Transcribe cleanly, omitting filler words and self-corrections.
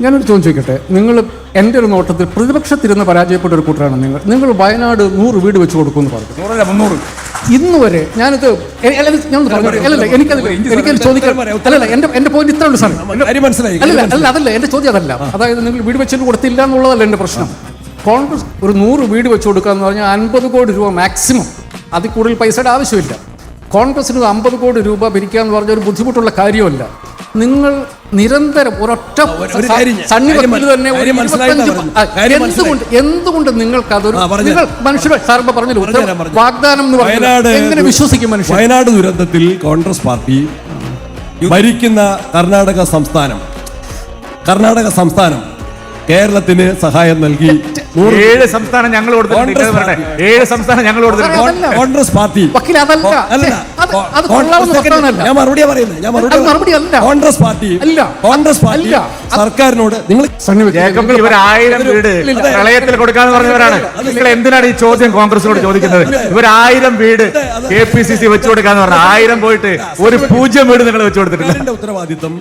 ഞാനൊരു ചോദ്യം ചോദിക്കട്ടെ. നിങ്ങൾ എൻ്റെ ഒരു നോട്ടത്തിൽ പ്രതിപക്ഷത്തിരുന്ന് പരാജയപ്പെട്ട ഒരു കൂട്ടരാണ് നിങ്ങൾ വയനാട് 100 വീട് വെച്ച് കൊടുക്കുമെന്ന് പറഞ്ഞു. 300 ഇന്ന് വരെ ഞാനിത് എനിക്കത് ചോദിക്കാൻ അല്ലല്ല, എൻ്റെ പോയിന്റ് ഇത്രേ ഉള്ളൂ സാർ. അല്ല അതല്ല എൻ്റെ ചോദ്യം അതല്ല. അതായത് നിങ്ങൾ വീട് വെച്ചിട്ട് കൊടുത്തില്ല എന്നുള്ളതല്ല എൻ്റെ പ്രശ്നം. കോൺഗ്രസ് ഒരു 100 വീട് വെച്ച് കൊടുക്കുക എന്ന് പറഞ്ഞാൽ 50 കോടി രൂപ മാക്സിമം, അതിൽ കൂടുതൽ പൈസയുടെ ആവശ്യമില്ല. കോൺഗ്രസിന് 50 കോടി രൂപ ഭരിക്കുക എന്ന് പറഞ്ഞ ഒരു ബുദ്ധിമുട്ടുള്ള കാര്യമല്ല. നിങ്ങൾ നിരന്തരം ഒരൊറ്റ എന്തുകൊണ്ട് നിങ്ങൾക്ക് അതൊരു മനുഷ്യർ സാറിന് പറഞ്ഞല്ലോ വാഗ്ദാനം എന്ന് പറഞ്ഞാൽ എങ്ങനെ വിശ്വസിക്കും മനുഷ്യർ? വയനാട് ദുരന്തത്തിൽ കോൺഗ്രസ് പാർട്ടി ഭരിക്കുന്ന കർണാടക സംസ്ഥാനം കേരളത്തിന് സഹായം നൽകി. 7 സംസ്ഥാനം ഞങ്ങൾ കൊടുത്തിട്ടുണ്ട്. 7 സംസ്ഥാനം ഞങ്ങൾ കൊടുത്തിട്ടുണ്ട്. കോൺഗ്രസ് പാർട്ടി ഞാൻ മറുപടിയാ പറയുന്നത്. കോൺഗ്രസ് പാർട്ടി സർക്കാരിനോട് നിങ്ങൾ ഇവർ 1000 വീട് പ്രളയത്തിൽ കൊടുക്കാന്ന് പറഞ്ഞവരാണ്. നിങ്ങൾ എന്തിനാണ് ഈ ചോദ്യം കോൺഗ്രസിനോട് ചോദിക്കുന്നത്? ഇവർ 1000 വീട് KPCC വെച്ചു കൊടുക്കാന്ന് പറഞ്ഞ 1000 പോയിട്ട് ഒരു 0 വീട് നിങ്ങൾ വെച്ചു കൊടുത്തിട്ടില്ല. ഉത്തരവാദിത്വം